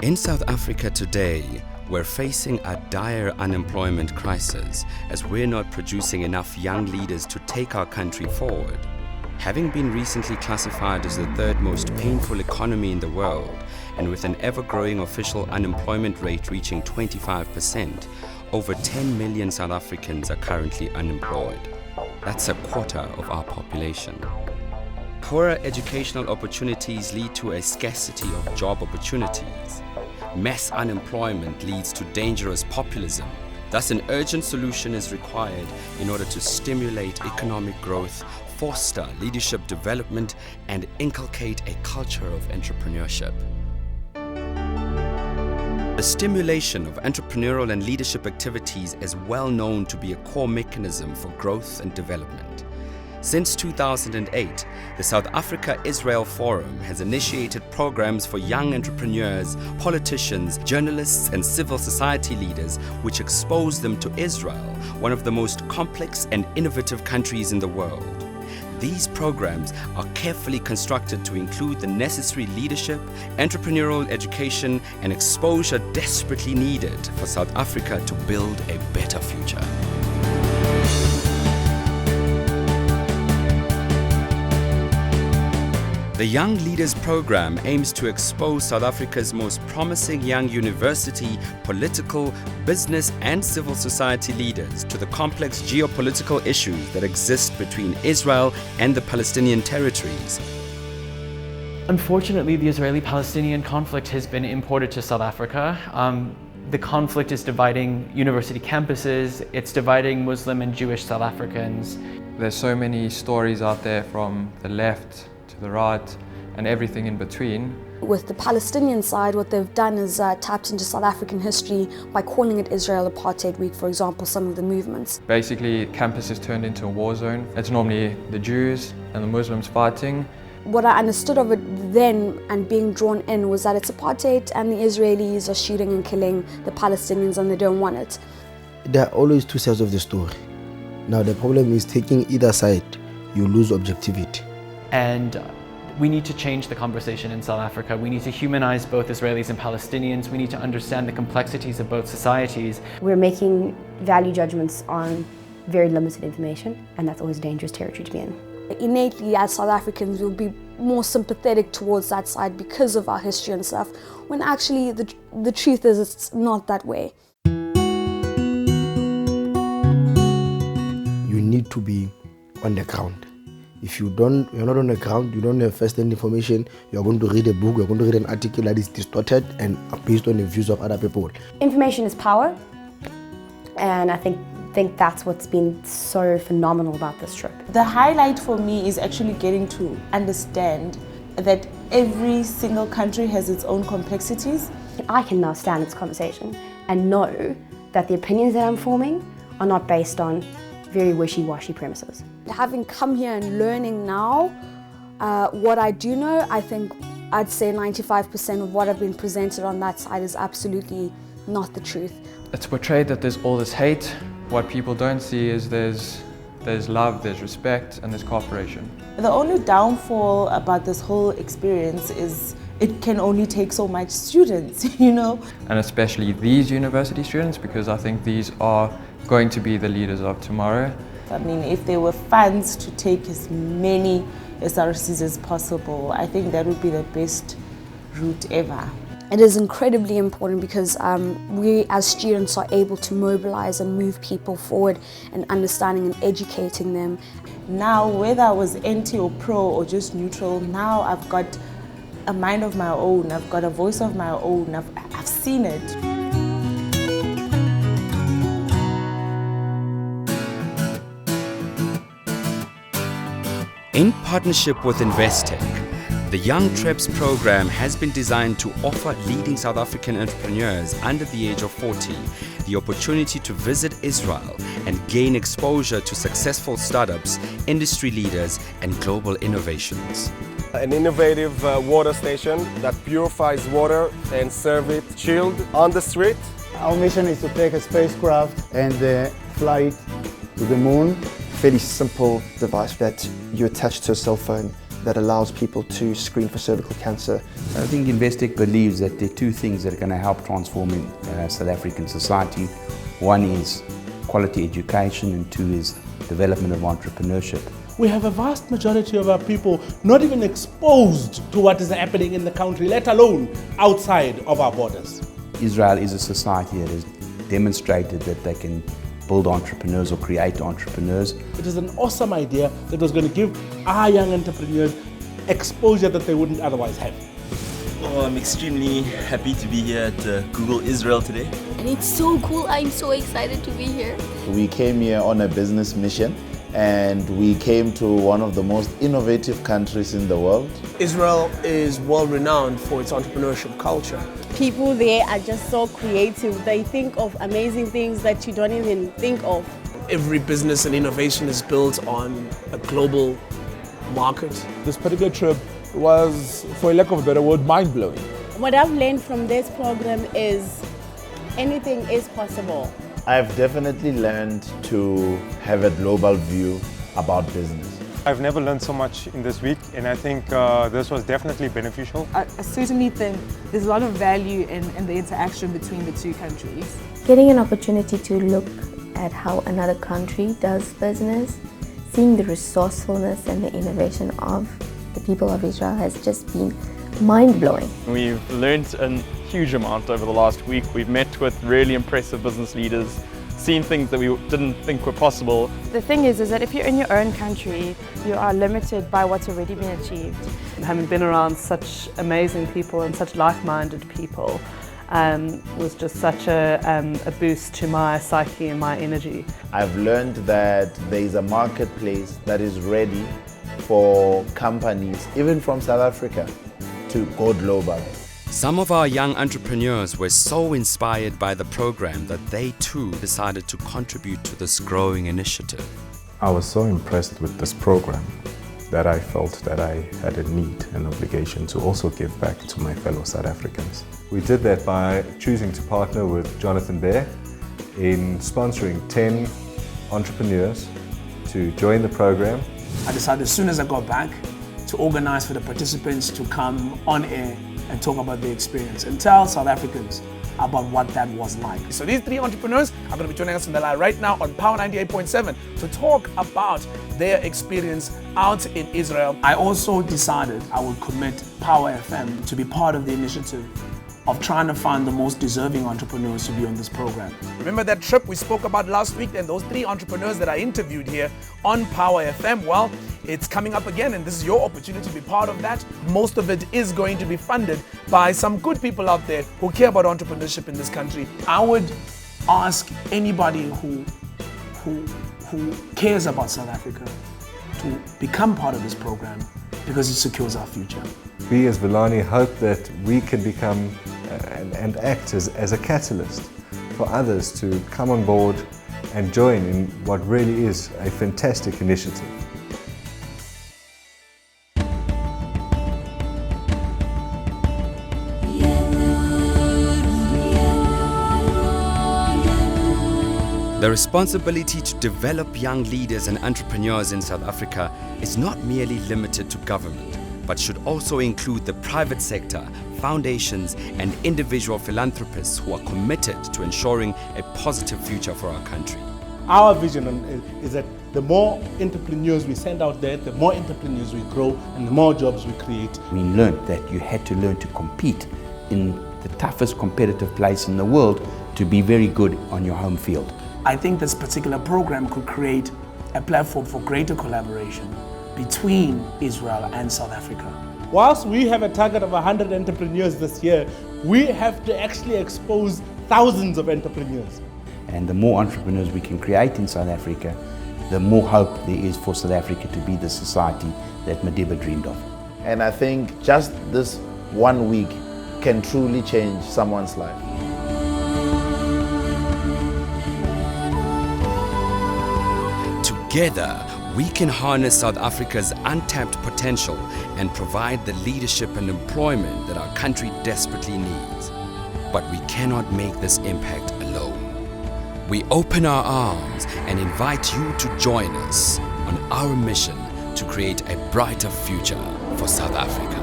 In South Africa today, we're facing a dire unemployment crisis as we're not producing enough young leaders to take our country forward. Having been recently classified as the third most painful economy in the world, and with an ever-growing official unemployment rate reaching 25%, over 10 million South Africans are currently unemployed. That's a quarter of our population. Poorer educational opportunities lead to a scarcity of job opportunities. Mass unemployment leads to dangerous populism. Thus, an urgent solution is required in order to stimulate economic growth, foster leadership development, and inculcate a culture of entrepreneurship. The stimulation of entrepreneurial and leadership activities is well known to be a core mechanism for growth and development. Since 2008, the South Africa-Israel Forum has initiated programs for young entrepreneurs, politicians, journalists, and civil society leaders which expose them to Israel, one of the most complex and innovative countries in the world. These programs are carefully constructed to include the necessary leadership, entrepreneurial education, and exposure desperately needed for South Africa to build a better future. The Young Leaders Program aims to expose South Africa's most promising young university, political, business and civil society leaders to the complex geopolitical issues that exist between Israel and the Palestinian territories. Unfortunately, the Israeli-Palestinian conflict has been imported to South Africa. The conflict is dividing university campuses, it's dividing Muslim and Jewish South Africans. There's so many stories out there from the left to the right and everything in between. With the Palestinian side, what they've done is tapped into South African history by calling it Israel Apartheid Week, for example, some of the movements. Basically, campus is turned into a war zone. It's normally the Jews and the Muslims fighting. What I understood of it then and being drawn in was that it's apartheid and the Israelis are shooting and killing the Palestinians and they don't want it. There are always two sides of the story. Now the problem is taking either side, you lose objectivity. And we need to change the conversation in South Africa. We need to humanize both Israelis and Palestinians. We need to understand the complexities of both societies. We're making value judgments on very limited information, and that's always dangerous territory to be in. Innately, as South Africans, we'll be more sympathetic towards that side because of our history and stuff, when actually the truth is it's not that way. You need to be on the ground. If you're not on the ground, you don't have first-hand information, you're going to read a book, you're going to read an article that is distorted and based on the views of other people. Information is power, and I think that's what's been so phenomenal about this trip. The highlight for me is actually getting to understand that every single country has its own complexities. I can now stand in this conversation and know that the opinions that I'm forming are not based on very wishy-washy premises. Having come here and learning now what I do know, I think I'd say 95% of what I've been presented on that side is absolutely not the truth. It's portrayed that there's all this hate. What people don't see is there's love, there's respect, and there's cooperation. The only downfall about this whole experience is it can only take so much students, you know. And especially these university students, because I think these are going to be the leaders of tomorrow. I mean, if there were funds to take as many SRCs as possible, I think that would be the best route ever. It is incredibly important because we as students are able to mobilize and move people forward and understanding and educating them. Now, whether I was anti or pro or just neutral, now I've got a mind of my own, I've got a voice of my own, I've seen it. In partnership with Investec, the YoungTreps program has been designed to offer leading South African entrepreneurs under the age of 40 the opportunity to visit Israel and gain exposure to successful startups, industry leaders, and global innovations. An innovative water station that purifies water and serve it chilled on the street. Our mission is to take a spacecraft and fly it to the moon. Fairly simple device that you attach to a cell phone. that allows people to screen for cervical cancer. I think Investec believes that there are two things that are going to help transform South African society. One is quality education and two is development of entrepreneurship. We have a vast majority of our people not even exposed to what is happening in the country, let alone outside of our borders. Israel is a society that has demonstrated that they can build entrepreneurs or create entrepreneurs. It is an awesome idea that was going to give our young entrepreneurs exposure that they wouldn't otherwise have. Oh, I'm extremely happy to be here at Google Israel today. And it's so cool, I'm so excited to be here. We came here on a business mission and we came to one of the most innovative countries in the world. Israel is well renowned for its entrepreneurship culture. People there are just so creative. They think of amazing things that you don't even think of. Every business and innovation is built on a global market. This particular trip was, for lack of a better word, mind-blowing. What I've learned from this program is anything is possible. I've definitely learned to have a global view about business. I've never learned so much in this week, and I think this was definitely beneficial. I certainly think there's a lot of value in the interaction between the two countries. Getting an opportunity to look at how another country does business, seeing the resourcefulness and the innovation of the people of Israel has just been mind-blowing. We've learned a huge amount over the last week. We've met with really impressive business leaders, seen things that we didn't think were possible. The thing is that if you're in your own country, you are limited by what's already been achieved. Having been around such amazing people and such like-minded people was just such a boost to my psyche and my energy. I've learned that there is a marketplace that is ready for companies, even from South Africa, to go global. Some of our young entrepreneurs were so inspired by the program that they too decided to contribute to this growing initiative. I was so impressed with this program that I felt that I had a need and obligation to also give back to my fellow South Africans. We did that by choosing to partner with Jonathan Bear in sponsoring 10 entrepreneurs to join the program. I decided as soon as I got back to organize for the participants to come on air and talk about their experience and tell South Africans about what that was like. So these three entrepreneurs are going to be joining us in the live right now on Power 98.7 to talk about their experience out in Israel. I also decided I would commit Power FM to be part of the initiative of trying to find the most deserving entrepreneurs to be on this program. Remember that trip we spoke about last week and those three entrepreneurs that I interviewed here on Power FM? Well, it's coming up again and this is your opportunity to be part of that. Most of it is going to be funded by some good people out there who care about entrepreneurship in this country. I would ask anybody who cares about South Africa to become part of this program because it secures our future. We as Villani hope that we can become and act as a catalyst for others to come on board and join in what really is a fantastic initiative. The responsibility to develop young leaders and entrepreneurs in South Africa is not merely limited to government, but should also include the private sector, foundations, and individual philanthropists who are committed to ensuring a positive future for our country. Our vision is that the more entrepreneurs we send out there, the more entrepreneurs we grow and the more jobs we create. We learned that you had to learn to compete in the toughest competitive place in the world to be very good on your home field. I think this particular program could create a platform for greater collaboration between Israel and South Africa. Whilst we have a target of 100 entrepreneurs this year, we have to actually expose thousands of entrepreneurs. And the more entrepreneurs we can create in South Africa, the more hope there is for South Africa to be the society that Madiba dreamed of. And I think just this 1 week can truly change someone's life. Together, we can harness South Africa's untapped potential and provide the leadership and employment that our country desperately needs. But we cannot make this impact alone. We open our arms and invite you to join us on our mission to create a brighter future for South Africa.